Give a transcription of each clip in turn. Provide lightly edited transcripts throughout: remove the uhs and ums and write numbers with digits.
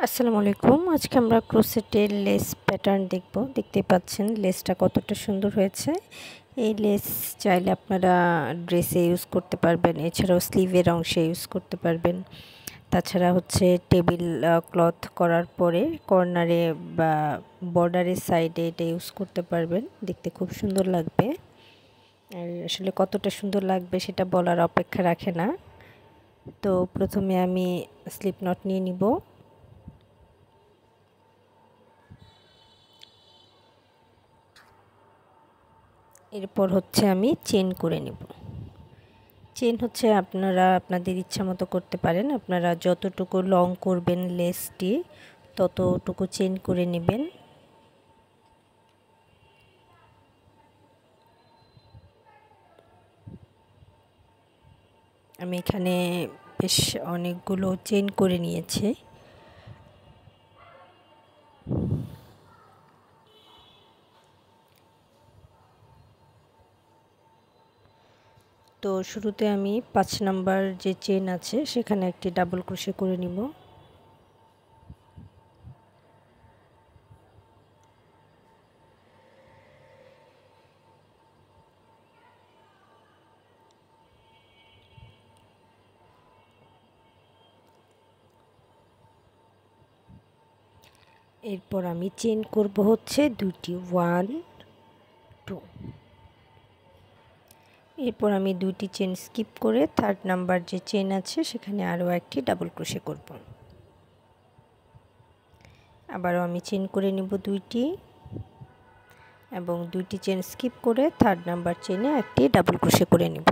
আসসালামু আলাইকুম। আজকে আমরা ক্রোশেটের লেস প্যাটার্ন দেখব। দেখতেই পাচ্ছেন লেসটা কতটা সুন্দর হয়েছে। এই লেস চাইলে আপনারা ড্রেসে ইউজ করতে পারবেন, এছাড়াও স্লিভের অংশে ইউজ করতে পারবেন। তাছাড়া টেবিল ক্লথ করার পরে কর্নারে বা বর্ডারের সাইডে এটা ইউজ করতে পারবেন। দেখতে খুব সুন্দর লাগবে। আর আসলে কতটা সুন্দর লাগবে সেটা বলার অপেক্ষা রাখে না। তো প্রথমে আমি স্লিপ নট নিয়ে নিব। এরপর আমি চেন করে নেব। চেন আপনারা আপনাদের ইচ্ছা মতো করতে পারেন। আপনারা যতটুকু লং করবেন লেসটি ততটুকু চেন করে নেবেন। আমি এখানে বেশ অনেকগুলো চেন করে নিয়েছি। তো শুরুতে আমি 5 নাম্বার যে চেন আছে সেখানে একটি ডাবল ক্রোশে করে নিব। এরপর আমি চেন করব দুটি 1 2। এরপর আমি দুটি চেন স্কিপ করে 3rd নাম্বার যে চেন আছে সেখানে আরও একটি ডাবল ক্রোশে করব। আবারও আমি চেন করে নিব দুইটি এবং দুইটি চেন স্কিপ করে 3rd নাম্বার চেনে একটি ডাবল ক্রোশে করে নিব।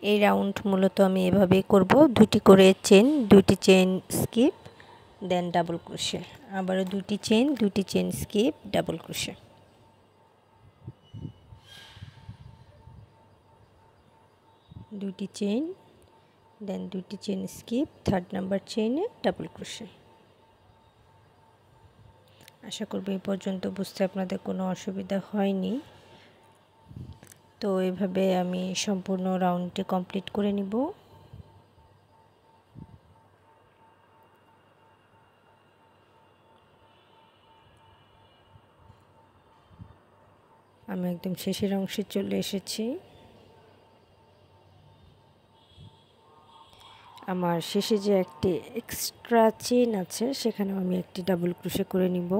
এই রাউন্ড মূলত আমি এভাবেই করব, দুটি করে চেন, দুটি চেন স্কিপ, দেন ডাবল ক্রোশে, আবারও দুটি চেন স্কিপ, ডাবল ক্রোশে। দুটি চেন, দেন দুটি চেন স্কিপ, 3rd নাম্বার চেনে ডাবল ক্রোশে। আশা করব এই পর্যন্ত বুঝতে আপনাদের কোনো অসুবিধা হয়নি। তো এভাবে আমি সম্পূর্ণ রাউন্ডটি কমপ্লিট করে নিব। আমি একদম শেষের অংশে চলে এসেছি। আমার শেষে যে একটি এক্সট্রা চেন আছে সেখানেও আমি একটি ডাবল ক্রোশে করে নিব।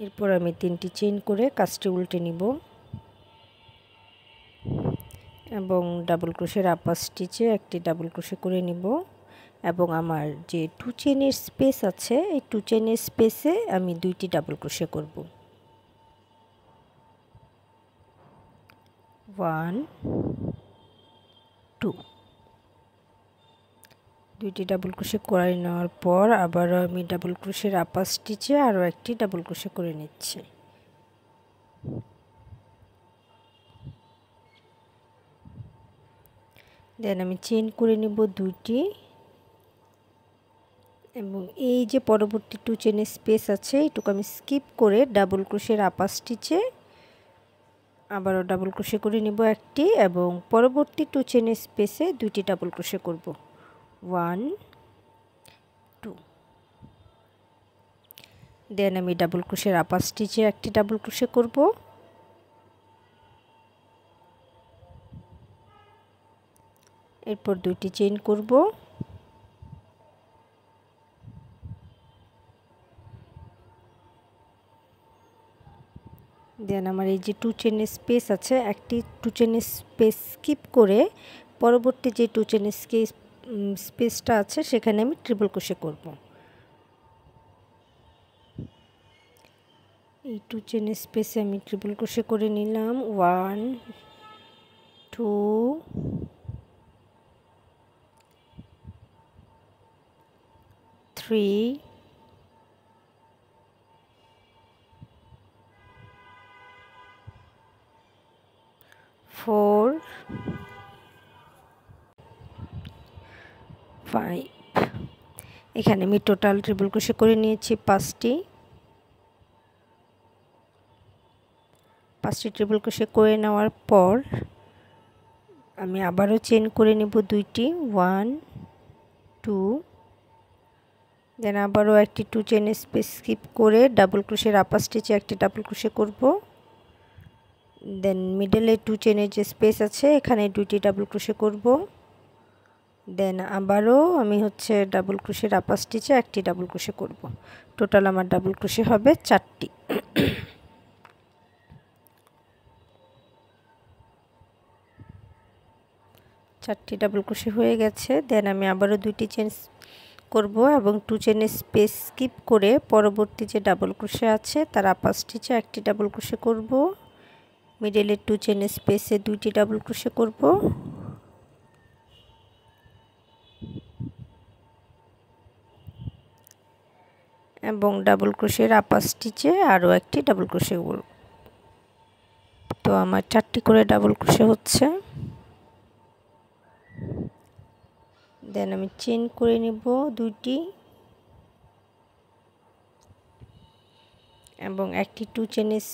এরপর আমি 3টি চেন করে কাজটি উল্টে নিব এবং ডাবল ক্রোশের আপার স্টিচে একটি ডাবল ক্রোশে করে নিব এবং আমার যে 2 চেনের স্পেস আছে এই 2 চেনের স্পেসে আমি দুইটি ডাবল ক্রোশে করব। 1 2। দুইটি ডাবল ক্রোশে করে নেওয়ার পর আবারও আমি ডাবল ক্রোশের আপার স্টিচে আরও একটি ডাবল ক্রোশে করে নিচ্ছি। দেন আমি চেন করে নিব দুইটি এবং এই যে পরবর্তী 2 চেনের স্পেস আছে এইটুকু আমি স্কিপ করে ডাবল ক্রোশের আপার স্টিচে আবারও ডাবল ক্রোশে করে নিব একটি এবং পরবর্তী 2 চেনের স্পেসে দুইটি ডাবল ক্রোশে করব। 1 2। দেন আমি ডাবল ক্রোশের আপার স্টিচে একটি ডাবল ক্রোশে করব এরপর দুইটি চেইন করব দেন আমার এই যে 2 চেনের স্পেস আছে একটি 2 চেনের স্পেস স্কিপ করে পরবর্তী যে 2 চেনের স্পেসটা আছে সেখানে আমি ট্রিপল ক্রোশে করব। এই 2 চেনের স্পেসে আমি ট্রিপল ক্রোশে করে নিলাম 1 2 3 4 5। এখানে আমি টোটাল ট্রিপল ক্রোশে করে নিয়েছি 5টি ট্রিপল ক্রোশে করে নেওয়ার পর আমি আবারও চেইন করে নেব 2টি 1 2 দেন আবারও একটি 2 চেইন স্পেস স্কিপ করে ডাবল ক্রোশের আপার স্টিচে একটি ডাবল ক্রোশে করব। দেন মিডলে 2 চেইনের যে স্পেস আছে এখানে 2টি ডাবল ক্রোশে করব। দেন আবারও আমি ডাবল ক্রোশের আপার স্টিচে একটি ডাবল ক্রোশে করব। টোটাল আমার ডাবল ক্রোশে হবে 4টি। ডাবল ক্রোশে হয়ে গেছে। দেন আমি আবারও 2টি চেইন করব এবং 2 চেইনের স্পেস স্কিপ করে পরবর্তী যে ডাবল ক্রোশে আছে তার আপার স্টিচে একটি ডাবল ক্রোশে করব। মিডলে 2 চেইনের স্পেসে 2টি ডাবল ক্রোশে করব এবং ডাবল ক্রোশের আপার স্টিচে আরও একটি ডাবল ক্রোশে করব। তো আমার 4টি করে ডাবল ক্রোশে হচ্ছে। দেন আমি চেইন করে নিব 2টি এবং একটি 2 চেইনের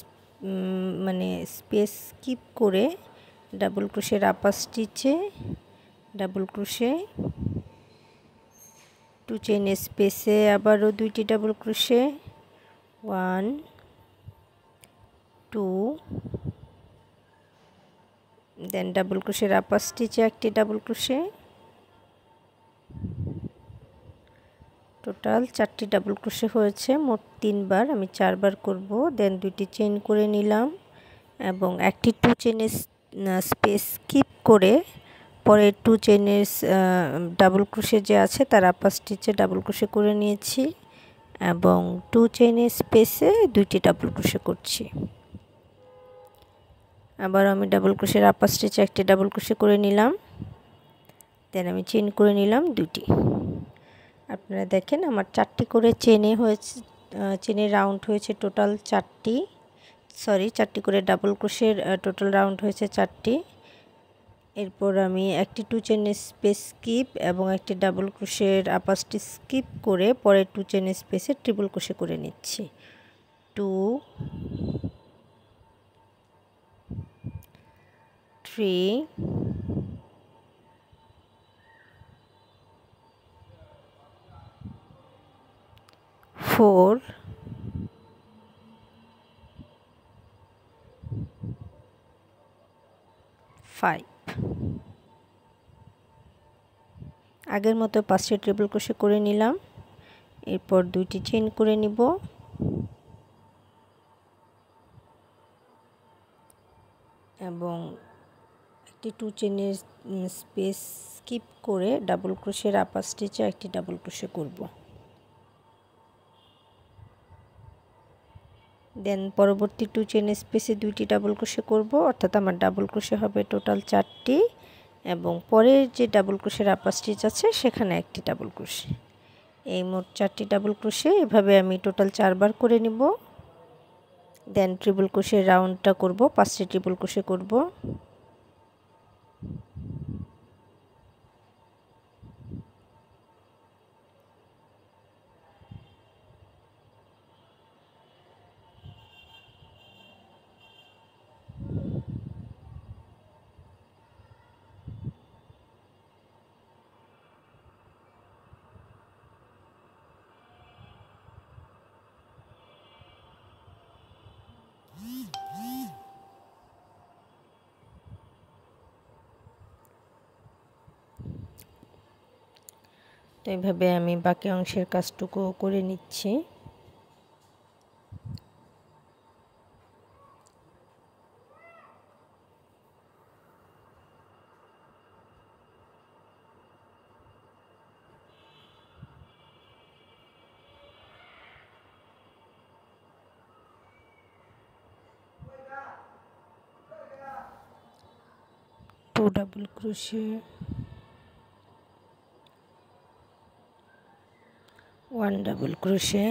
স্পেস স্কিপ করে ডাবল ক্রোশের আপার স্টিচে ডাবল ক্রোশে 2 চেইনের স্পেসে আবারও 2টি ডাবল ক্রোশে 1 2 দেন ডাবল ক্রোশের আপার স্টিচে একটি ডাবল ক্রোশে। টোটাল 4টি ডাবল ক্রোশে হয়েছে। মোট 3 বার, আমি 4 বার করব। দেন 2টি চেইন করে নিলাম এবং একটি 2 চেইনের স্পেস স্কিপ করে পরে 2 চেইনের ডাবল ক্রোশে যে আছে তার আপার স্টিচে ডাবল ক্রোশে করে নিয়েছি এবং 2 চেইনের স্পেসে 2টি ডাবল ক্রোশে করছি। আবার আমি ডাবল ক্রোশের আপার স্টিচে একটি ডাবল ক্রোশে করে নিলাম। দেন আমি চেইন করে নিলাম 2টি। আপনারা দেখেন আমার 4টি করে চেনের রাউন্ড হয়েছে টোটাল 4টি, 4টি করে ডাবল ক্রোশের টোটাল রাউন্ড হয়েছে 4টি। এরপর আমি একটি 2 চেনের স্পেস স্কিপ এবং একটি ডাবল ক্রোশের আপার স্টিচ স্কিপ করে পরে 2 চেনের স্পেসে ট্রিপল ক্রোশে করে নিচ্ছি। 2 3 4 5 আগের মতো 5টি ট্রিপল ক্রোশে করে নিলাম। এরপর 2টি চেইন করে নিব এবং একটি 2 চেইনের স্পেস স্কিপ করে ডাবল ক্রোশের আপার স্টিচে একটি ডাবল ক্রোশে করব। দেন পরবর্তী 2 চেইনের স্পেসে 2টি ডাবল ক্রোশে করব, অর্থাৎ আমার ডাবল ক্রোশে হবে টোটাল 4টি এবং পরের যে ডাবল ক্রোশের আপার স্টিচ আছে সেখানে একটি ডাবল ক্রোশে। এই মোট 4টি ডাবল ক্রোশে এভাবে আমি টোটাল 4 বার করে নিব। দেন ট্রিপল ক্রোশের রাউন্ডটা করব, 5টি ট্রিপল ক্রোশে করব। তো এইভাবে আমি বাকি অংশের কাজটুকু করে নিচ্ছি। Two double crochet, 1 double crochet,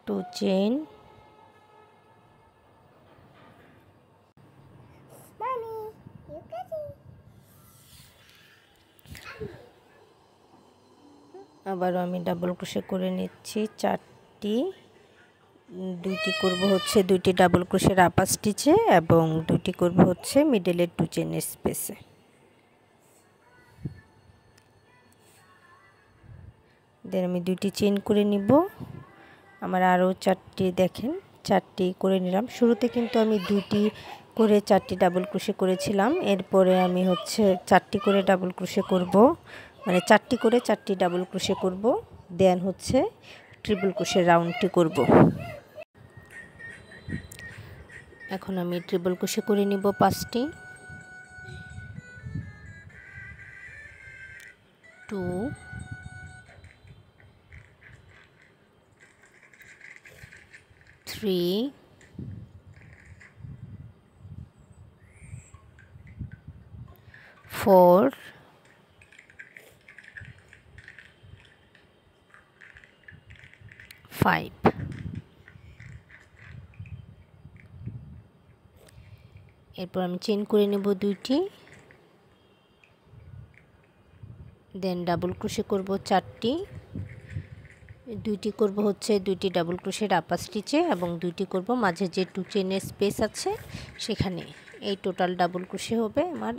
2 chain, Mommy, you got it. আবারও আমি ডাবল ক্রোশে করে নিচ্ছি 4টি। 2টি করব হচ্ছে 2টি ডাবল ক্রোশের আপার স্টিচে এবং 2টি করব হচ্ছে মিডলের 2 চেনের স্পেসে। দেন আমি 2টি চেন করে নিব। আমার আরও 4টি দেখেন 4টি করে নিলাম। শুরুতে কিন্তু আমি 2টি করে 4টি ডাবল ক্রোশে করেছিলাম, এরপরে আমি হচ্ছে 4টি করে ডাবল ক্রোশে করব, মানে 4টি করে 4টি ডাবল ক্রোশে করব, দেন হচ্ছে ট্রিপল ক্রোশের রাউন্ডটি করব। এখন আমি ট্রিপল ক্রোশে করে নিব 5টি। 2 3 4 5। এরপর আমি চেন করে নেব 2টি, দেন ডাবল ক্রোশে করব 4টি। 2টি করব হচ্ছে 2টি ডাবল ক্রোশের আপার স্টিচে এবং 2টি করব মাঝে যে 2 চেনের স্পেস আছে সেখানে। এই টোটাল ডাবল ক্রোশে হবে আমার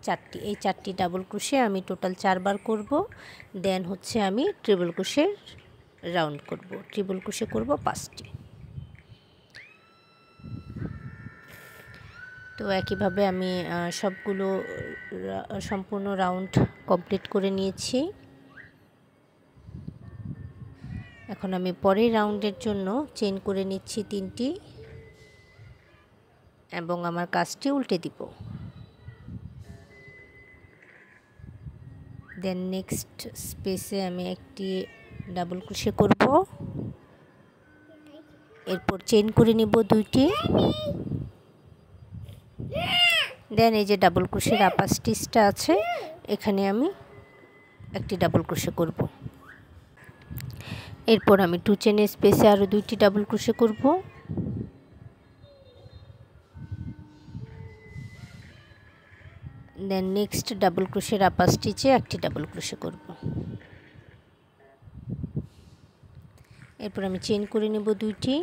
4টি। এই 4টি ডাবল ক্রোশে আমি টোটাল 4 বার করব, দেন হচ্ছে আমি ট্রিপল ক্রোশের রাউন্ড করব। ট্রিপল ক্রোশে করব 5টি। তো একইভাবে আমি সবগুলো সম্পূর্ণ রাউন্ড কমপ্লিট করে নিয়েছি। এখন আমি পরের রাউন্ডের জন্য চেন করে নিচ্ছি 3টি এবং আমার কাজটি উল্টে দিব। দেন নেক্সট স্পেসে আমি একটি ডাবল ক্রোশে করব, এরপর চেন করে নিব 2টি, দেন এই যে ডাবল ক্রোশের আপার স্টিচটা আছে এখানে আমি একটি ডাবল ক্রোশে করব। এরপর আমি 2 চেনের স্পেসে আরও 2টি ডাবল ক্রোশে করব। দেন নেক্সট ডাবল ক্রোশের আপার স্টিচে একটি ডাবল ক্রোশে করব। এরপর আমি চেন করে নেব 2টি,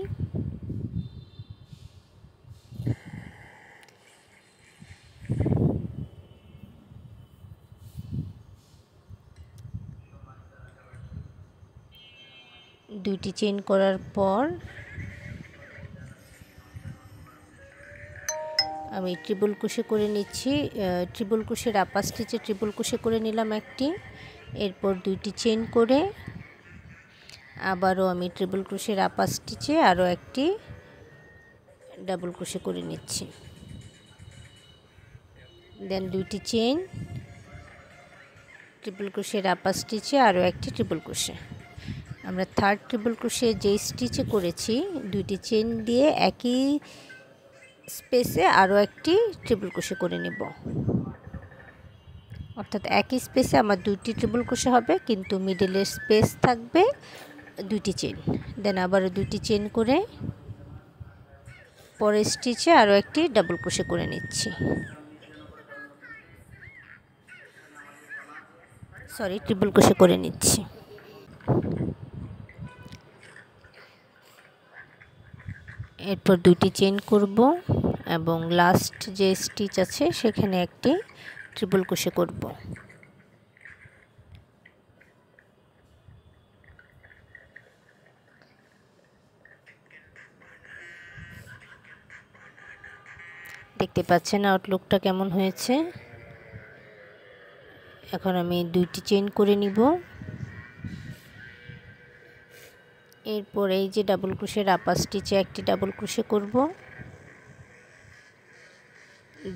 চেন করার পর আমি ট্রিপল ক্রোশে করে নিচ্ছি। ট্রিপল ক্রোশের আপার স্টিচে ট্রিপল ক্রোশে করে নিলাম একটি, এরপর 2টি চেন করে আবারও আমি ট্রিপল ক্রোশের আপার স্টিচে আরও একটি ডাবল ক্রোশে করে নিচ্ছি। দেন 2টি চেন, ট্রিপল ক্রোশের আপার স্টিচে আরও একটি ট্রিপল ক্রোশে। আমরা থার্ড ট্রিপল ক্রোশে যেই স্টিচে করেছি 2টি চেন দিয়ে একই স্পেসে আরও একটি ট্রিপল ক্রোশে করে নেব, অর্থাৎ একই স্পেসে আমার 2টি ট্রিপল ক্রোশে হবে কিন্তু মিডলের স্পেস থাকবে 2টি চেন। দেন আবারও 2টি চেন করে পরের স্টিচে আরও একটি ডাবল ক্রোশে করে নিচ্ছি, ট্রিপল ক্রোশে করে নিচ্ছি। এরপর 2টি চেন করব এবং লাস্ট যে স্টিচ আছে সেখানে একটি ট্রিপল ক্রোশে করব। দেখতে পাচ্ছেন আউটলুকটা কেমন হয়েছে। এখন আমি 2টি চেন করে নিব, এরপর এই যে ডাবল ক্রোশের আপার স্টিচে একটি ডাবল ক্রোশে করব,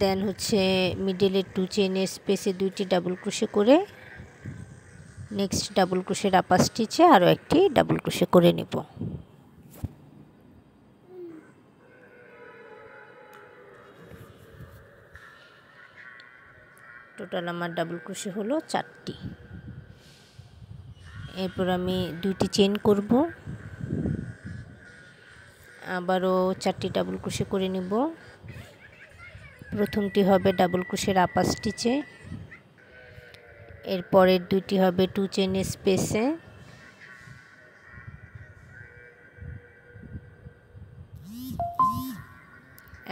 দেন হচ্ছে মিডলের 2 চেনের স্পেসে 2টি ডাবল ক্রোশে করে নেক্সট ডাবল ক্রোশের আপার স্টিচে আরও একটি ডাবল ক্রোশে করে নেব। টোটাল আমার ডাবল ক্রোশে হলো 4টি। এরপর আমি 2টি চেন করব, আবারও 4টি ডাবল ক্রোশে করে নেব। প্রথমটি হবে ডাবল ক্রোশের আপার স্টিচে, এরপরের 2টি হবে 2 চেনের স্পেসে,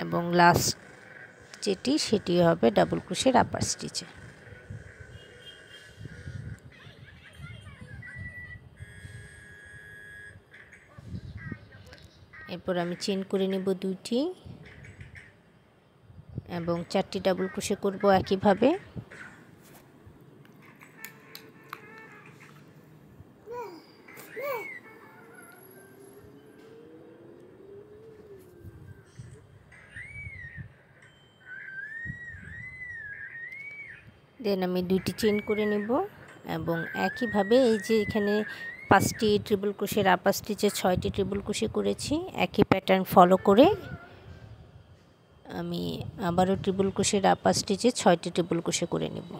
এবং লাস্ট যেটি সেটি হবে ডাবল ক্রোশের আপার স্টিচে। এরপর আমি চেইন করে নেব 2টি এবং 4টি ডাবল ক্রোশে করব একইভাবে। দেন আমি 2টি চেইন করে নেব এবং একইভাবে এই যে এখানে 5টি ট্রিপল ক্রোশের আপার স্টিচে 6টি ট্রিপল ক্রোশে করেছি, একই প্যাটার্ন ফলো করে আমি আবারও ট্রিপল ক্রোশের আপার স্টিচে 6টি ট্রিপল ক্রোশে করে নেব।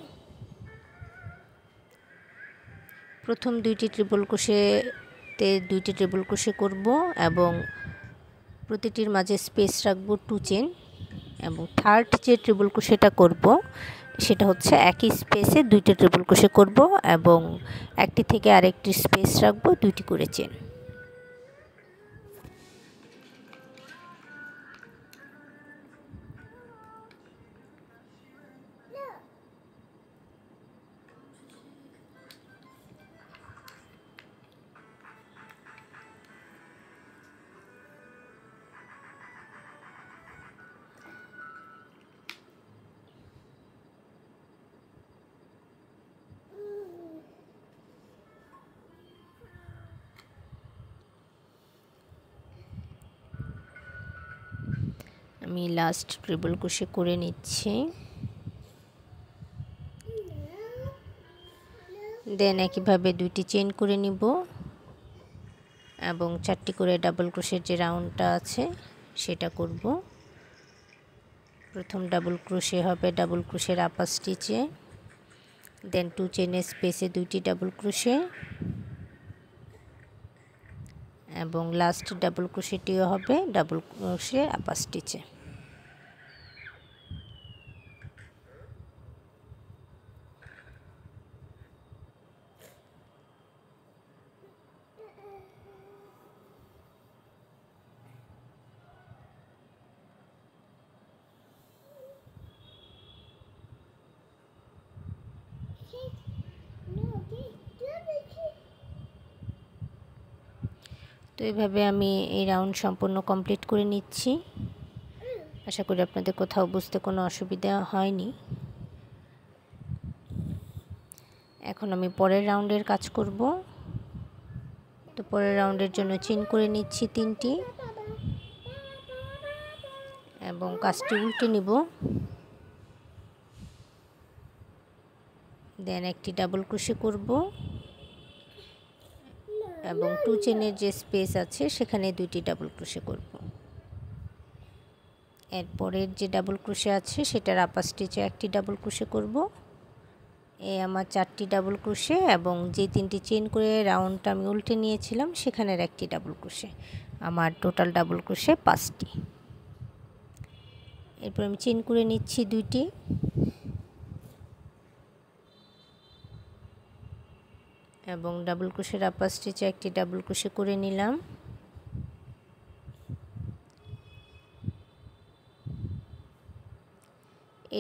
প্রথম 2টি ট্রিপল ক্রোশেতে 2টি ট্রিপল ক্রোশে করব এবং প্রতিটির মাঝে স্পেস রাখব 2 চেইন এবং থার্ড যে ট্রিপল ক্রোশেটা করব সেটা হচ্ছে একই স্পেসে 2টি ট্রিপল ক্রোশে করব এবং একটি থেকে আরেকটি স্পেস রাখব 2টি করে চেইন। আমি লাস্ট ট্রিপল ক্রোশে করে নিচ্ছি। দেন একইভাবে 2টি চেইন করে নিব এবং 4টি করে ডাবল ক্রোশের যে রাউন্ডটা আছে সেটা করব। প্রথম ডাবল ক্রোশে হবে ডাবল ক্রোশের আপার স্টিচে, দেন 2 চেইনের স্পেসে 2টি ডাবল ক্রোশে এবং লাস্ট ডাবল ক্রোশেটিও হবে ডাবল ক্রোশে আপার স্টিচে। তো এইভাবে আমি এই রাউন্ড সম্পূর্ণ কমপ্লিট করে নিচ্ছি। আশা করি আপনাদের কোথাও বুঝতে কোনো অসুবিধা হয়নি। এখন আমি পরের রাউন্ডের কাজ করব। তো পরের রাউন্ডের জন্য চেইন করে নিচ্ছি 3টি এবং কাজটি উল্টে নিব। দেন একটি ডাবল ক্রোশে করব এবং 2 চেইনের যে স্পেস আছে সেখানে 2টি ডাবল ক্রোশে করব। এরপরের যে ডাবল ক্রোশে আছে সেটার আপার স্টিচে একটি ডাবল ক্রোশে করব। এই আমার 4টি ডাবল ক্রোশে এবং যে 3টি চেইন করে রাউন্ডটা আমি উল্টে নিয়েছিলাম সেখানের একটি ডাবল ক্রোশে, আমার টোটাল ডাবল ক্রোশে 5টি। এরপর আমি চেইন করে নিচ্ছি 2টি এবং ডাবল ক্রোশের আপার স্টিচে একটি ডাবল ক্রোশে করে নিলাম।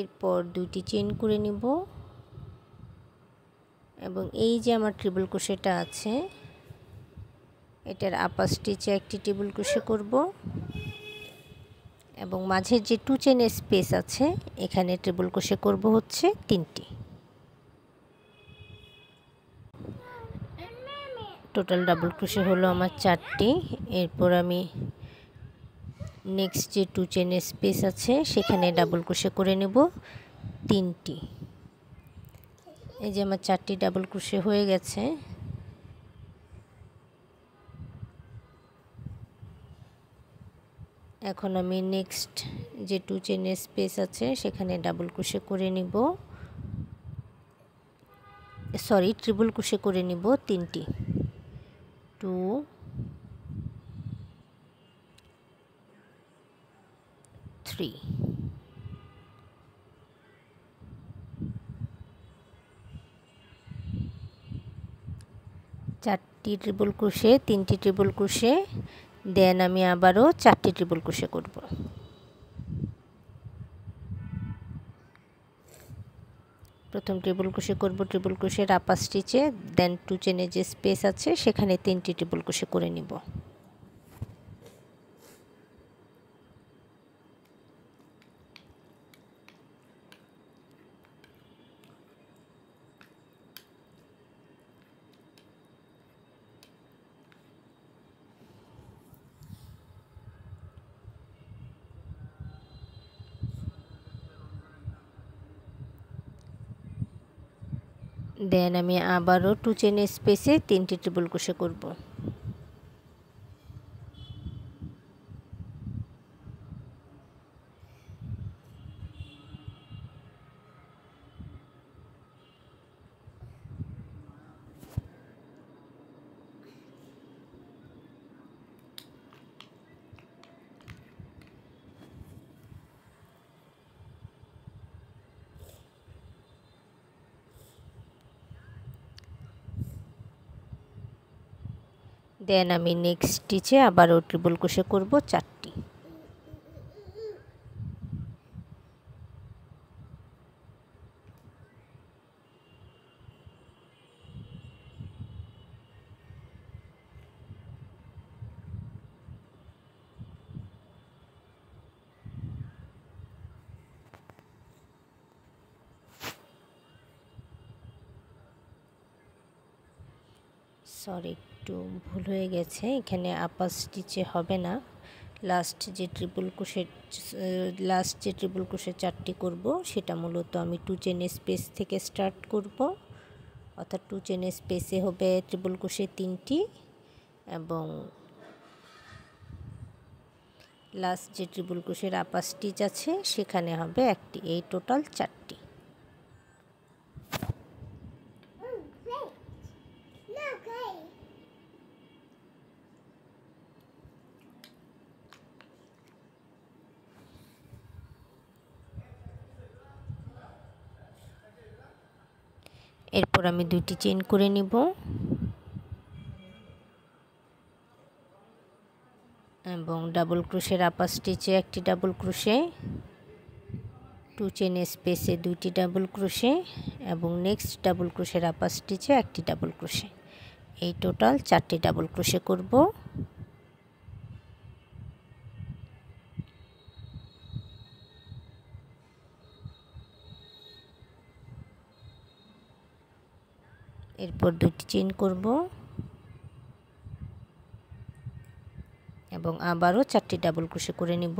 এরপর 2টি চেইন করে নিব এবং এই যে আমার ট্রিপল ক্রোশেটা আছে এটার আপার স্টিচে একটি ট্রিপল ক্রোশে করব এবং মাঝের যে 2 চেইনের স্পেস আছে এখানে ট্রিপল ক্রোশে করব হচ্ছে 3টি। টোটাল ডাবল ক্রোশে হলো আমার 4টি। এরপর আমি নেক্সট যে 2 চেইনের স্পেস আছে সেখানে ডাবল ক্রোশে করে নেব 3টি। এই যে আমার 4টি ডাবল ক্রোশে হয়ে গেছে। এখন আমি নেক্সট যে 2 চেইনের স্পেস আছে সেখানে ডাবল ক্রোশে করে নিব, সরি ট্রিপল ক্রোশে করে নিব 3টি। 2 3 4টি ট্রিপল ক্রোশে 3টি ট্রিপল ক্রোশে, দেন আমি আবারও 4টি ট্রিপল ক্রোশে করব। প্রথম ট্রিপল ক্রোশে করব, ট্রিপল ক্রোশের আপার স্টিচে, দেন 2 চেনের যে স্পেস আছে সেখানে 3টি ট্রিপল ক্রোশে করে নিব। দেন আমি আবারও 2 চেনের স্পেসে 3টি ট্রিপল ক্রোশে করব। দেন আমি নেক্সট স্টিচে আবারও ট্রিপল ক্রোশে করব 4টি। সরি, একটু ভুল হয়ে গেছে, এখানে আপার স্টিচে হবে না, লাস্ট যে ট্রিপল ক্রোশে 4টি করব সেটা মূলত আমি 2 চেনের স্পেস থেকে স্টার্ট করব, অর্থাৎ 2 চেনের স্পেসে হবে ট্রিপল ক্রোশে 3টি এবং লাস্ট যে ট্রিপল ক্রোশের আপার স্টিচ আছে সেখানে হবে 1টি, এই টোটাল 4টি। এরপর আমি 2টি চেইন করে নিব এবং ডাবল ক্রোশের আপার স্টিচে 1টি ডাবল ক্রোশে, 2 চেনের স্পেসে 2টি ডাবল ক্রোশে এবং নেক্সট ডাবল ক্রোশের আপার স্টিচে 1টি ডাবল ক্রোশে, এই টোটাল 4টি ডাবল ক্রোশে করব। এরপর 2টি চেইন করব এবং আবারও 4টি ডাবল ক্রোশে করে নিব।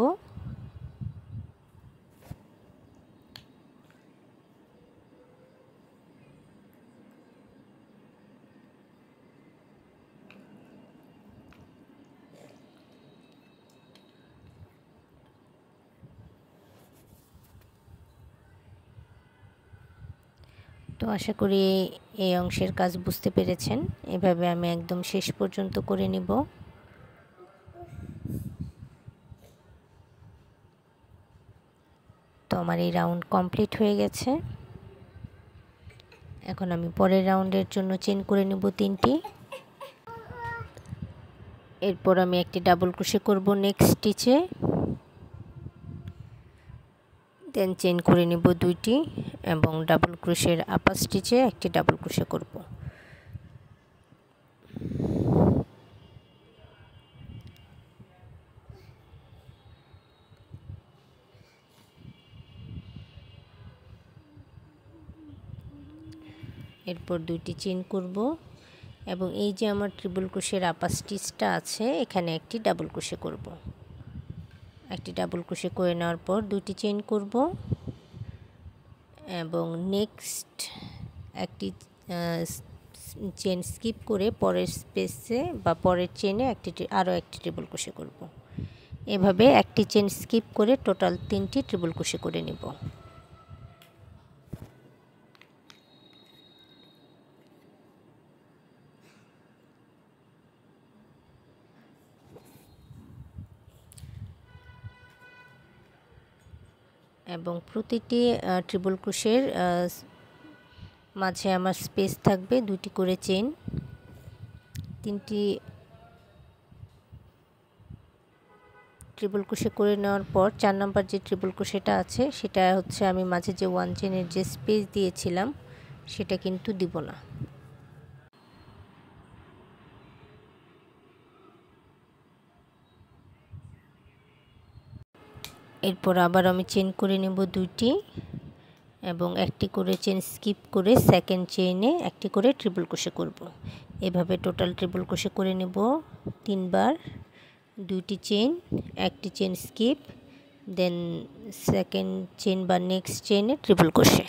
তো আশা করি এই অংশের কাজ বুঝতে পেরেছেন, এভাবে আমি একদম শেষ পর্যন্ত করে নিব। তো আমার এই রাউন্ড কমপ্লিট হয়ে গেছে। এখন আমি পরের রাউন্ডের জন্য চেইন করে নেব 3টি। এরপর আমি একটি ডাবল ক্রোশে করব নেক্সট স্টিচে, দেন চেইন করে নিব 2টি এবং ডাবল ক্রোশের আপার স্টিচে 1টি ডাবল ক্রোশে করব। এরপর 2টি চেইন করব এবং এই যে আমার ট্রিপল ক্রোশের আপার স্টিচটা আছে এখানে 1টি ডাবল ক্রোশে করব। 1টি ডাবল ক্রোশে করে নেওয়ার পর 2টি চেইন করব এবং নেক্সট একটি চেইন স্কিপ করে পরের স্পেসে বা পরের চেইনে আরও একটি ট্রিপল ক্রোশে করব। এভাবে একটি চেইন স্কিপ করে টোটাল 3টি ট্রিপল ক্রোশে করে নেব। এবং প্রতিটি ট্রিপল ক্রোশের মাঝে আমার স্পেস থাকবে 2টি করে চেইন, 3টি ট্রিপল ক্রোশে করে নেওয়ার পর 4 নাম্বার যে ট্রিপল ক্রোশেটা আছে সেটা হচ্ছে আমি মাঝে যে 1 চেনের যে স্পেস দিয়েছিলাম সেটা কিন্তু দিব না। এরপর আবার আমি চেন করে নেব 2টি এবং একটি করে চেন স্কিপ করে সেকেন্ড চেইনে একটি করে ট্রিপল ক্রোশে করব। এভাবে টোটাল ট্রিপল ক্রোশে করে নেব 3 বার, 2টি চেন, একটি chain skip, then second chain বা নেক্সট চেইনে ট্রিপল ক্রোশে।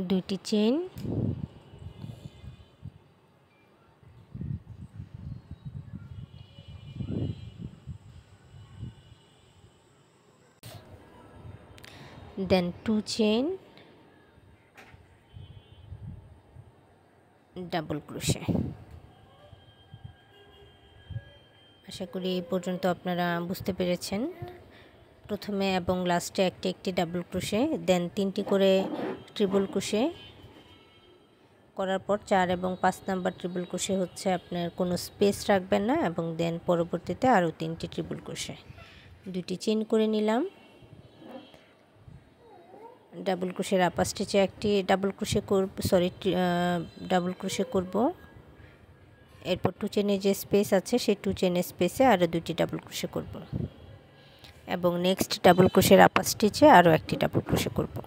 দুইটি chain, then 2 chain, double crochet. আশা করি এই পর্যন্ত আপনারা বুঝতে পেরেছেন। প্রথমে এবং লাস্টে একটি একটি ডাবল ক্রোশে, দেন 3টি করে ট্রিপল ক্রোশে করার পর 4 এবং 5 নাম্বার ট্রিপল ক্রোশে হচ্ছে আপনার কোনো স্পেস রাখবেন না এবং দেন পরবর্তীতে আরও 3টি ট্রিপল ক্রোশে। 2টি চেইন করে নিলাম, ডাবল ক্রোশের আপার স্টিচে একটি ডাবল ক্রোশে ডাবল ক্রোশে করব। এরপর 2 চেনে যে স্পেস আছে সেই 2 চেনের স্পেসে আরও 2টি ডাবল ক্রোশে করব এবং নেক্সট ডাবল ক্রোশের আপার স্টিচে আরও একটি ডাবল ক্রোশে করব।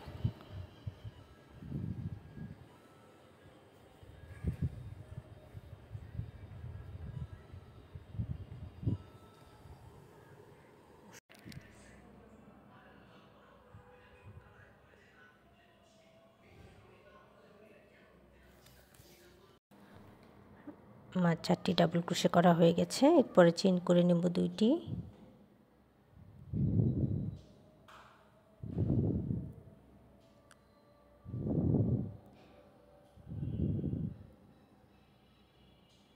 আমার 4টি ডাবল ক্রোশে করা হয়ে গেছে। এরপরে চেইন করে নেব 2টি,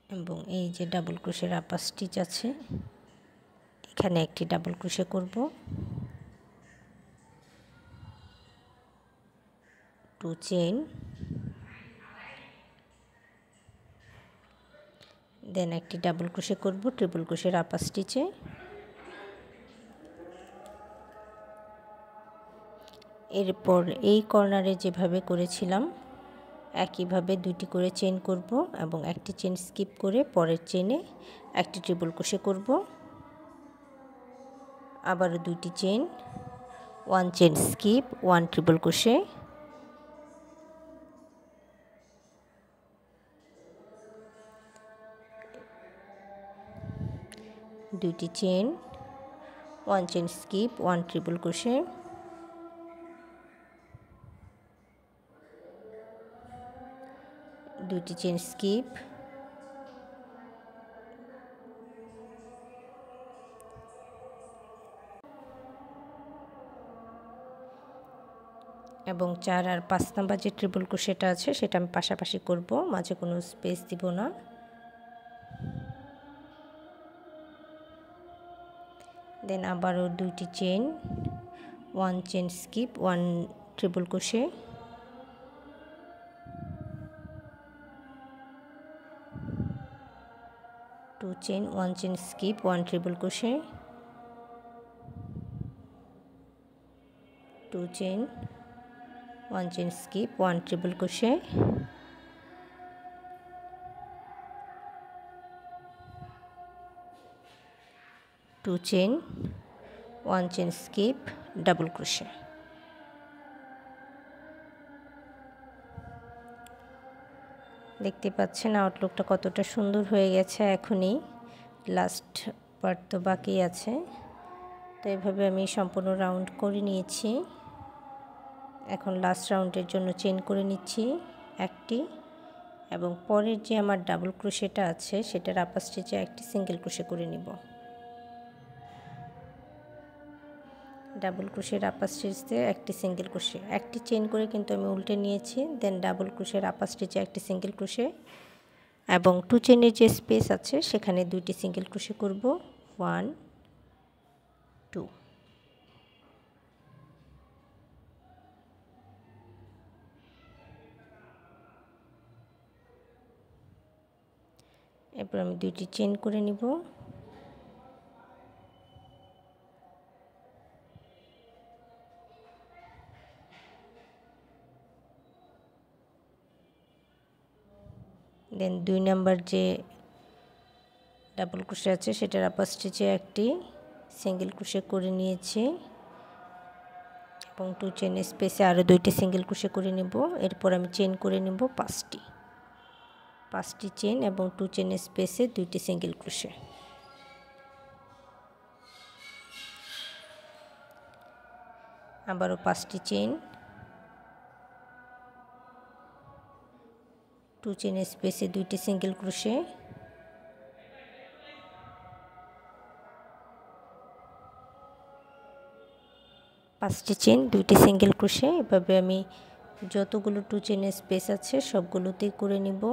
এবং এই যে ডাবল ক্রোশের আপার স্টিচ আছে এখানে একটি ডাবল ক্রোশে করব, 2 চেইন, দেন একটি ডাবল ক্রোশে করব ট্রিপল ক্রোশের আপার স্টিচে। এরপর এই কর্নারে যেভাবে করেছিলাম একইভাবে 2টি করে চেইন করব এবং একটি চেইন স্কিপ করে পরের চেইনে একটি ট্রিপল ক্রোশে করব, আবারও 2টি chain, 1 chain skip, 1 triple crochet, দুইটি chain, 1 chain skip, 1 triple crochet, দুইটি চেইন স্কিপ, এবং 4 আর 5 নাম্বার যে ট্রিপল ক্রোশেটা আছে সেটা আমি পাশাপাশি করব, মাঝে কোনো স্পেস দিব না। দেন আবারও 2টি chain, 1 chain skip, 1 triple crochet, two chain, 1 chain skip, 1 triple crochet, 2 chain, 1 chain skip, 1 triple crochet, 2 chain, 1 chain skip, double crochet. দেখতে পাচ্ছেন আউটলুকটা কতটা সুন্দর হয়ে গেছে। এখনই লাস্ট পার্ট তো বাকি আছে, তো এভাবে আমি সম্পূর্ণ রাউন্ড করে নিয়েছি। এখন লাস্ট রাউন্ডের জন্য চেইন করে নিচ্ছি একটি, এবং পরের যে আমার ডাবল ক্রোশেটা আছে সেটার আপার স্টিচে একটি সিঙ্গেল ক্রোশে করে নিব। ডাবল ক্রোশের আপার স্টিচ দিয়ে একটি সিঙ্গেল ক্রোশে, একটি চেইন করে কিন্তু আমি উল্টে নিয়েছি। দেন ডাবল ক্রোশের আপার স্টিচে একটি সিঙ্গেল ক্রোশে এবং 2 চেইনের যে স্পেস আছে সেখানে 2টি সিঙ্গেল ক্রোশে করব। 1 2 এরপর আমি 2টি চেইন করে নিব। দেন 2 নাম্বার যে ডাবল ক্রোশে আছে সেটার আপার স্টিচে একটি সিঙ্গেল ক্রোশে করে নিয়েছি এবং 2 চেইনের স্পেসে আরও 2টি সিঙ্গেল ক্রোশে করে নেব। এরপর আমি চেইন করে নেব 5টি চেইন এবং 2 চেইনের স্পেসে 2টি সিঙ্গেল ক্রোশে। আবারও 5টি চেইন, 2 চেইনের স্পেসে 2টি সিঙ্গেল ক্রোশে, পাঁচটি চেইন, 2টি সিঙ্গেল ক্রোশে। এভাবে আমি যতগুলো 2 চেইনের স্পেস আছে সবগুলোতেই করে নিব।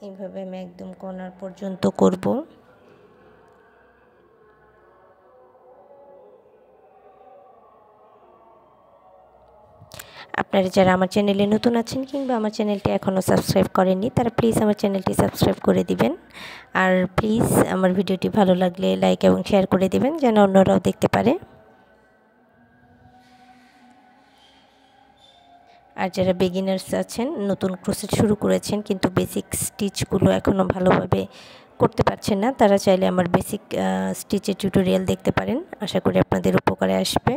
এইভাবে আমি একদম কর্নার পর্যন্ত করব। আপনারা যারা আমার চ্যানেলে নতুন আছেন কিংবা আমার চ্যানেলটি এখনও সাবস্ক্রাইব করেননি তারা প্লিজ আমার চ্যানেলটি সাবস্ক্রাইব করে দিবেন। আর প্লিজ আমার ভিডিওটি ভালো লাগলে লাইক এবং শেয়ার করে দিবেন যেন অন্যরাও দেখতে পারে। আর যারা বিগিনার্স আছেন, নতুন ক্রোশেট শুরু করেছেন কিন্তু বেসিক স্টিচগুলো এখনও ভালোভাবে করতে পারছেন না, তারা চাইলে আমার বেসিক স্টিচের টিউটোরিয়াল দেখতে পারেন। আশা করি আপনাদের উপকারে আসবে।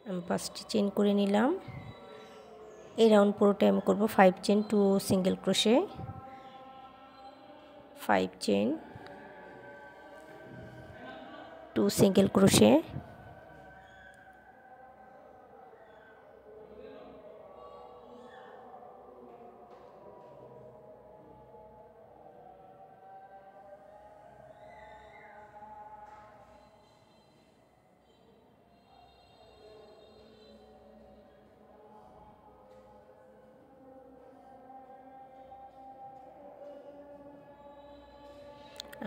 আমি 5টি চেইন করে নিলাম। এই রাউন্ড পুরোটা আমি করব 5 chain 2 single crochet, 5 chain 2 single crochet,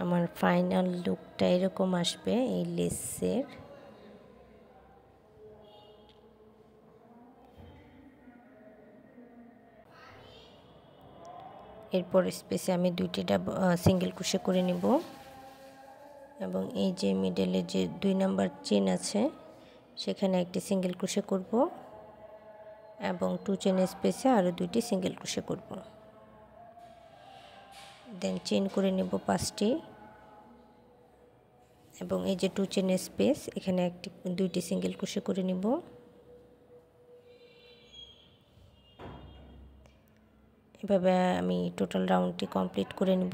আমার ফাইনাল লুকটা এরকম আসবে এই লেসের। এরপর স্পেসে আমি 2টি সিঙ্গেল ক্রোশে করে নিব এবং এই যে মিডলে যে 2 নাম্বার চেইন আছে সেখানে একটি সিঙ্গেল ক্রোশে করব এবং 2 চেইনের স্পেসে আরও 2টি সিঙ্গেল ক্রোশে করব। দেন চেইন করে নেব 5টি এবং এই যে 2 চেইনের স্পেস এখানে 2টি সিঙ্গেল ক্রোশে করে নিব। এভাবে আমি টোটাল রাউন্ডটি কমপ্লিট করে নেব।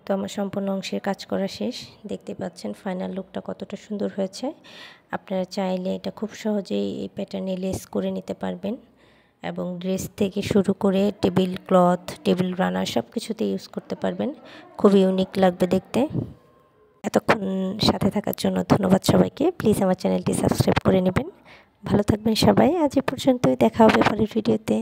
তো আমার সম্পূর্ণ অংশের কাজ করা শেষ। দেখতে পাচ্ছেন ফাইনাল লুকটা কতটা সুন্দর হয়েছে। আপনারা চাইলে এটা খুব সহজেই এই প্যাটার্নে লেস করে নিতে পারবেন এবং ড্রেস থেকে শুরু করে টেবিল ক্লথ, টেবিল রানার সব কিছুতে ইউজ করতে পারবেন। খুবই ইউনিক লাগবে দেখতে। এতক্ষণ সাথে থাকার জন্য ধন্যবাদ সবাইকে। প্লিজ আমার চ্যানেলটি সাবস্ক্রাইব করে নেবেন। ভালো থাকবেন সবাই। আজ এ পর্যন্তই, দেখা হবে পরের ভিডিওতে।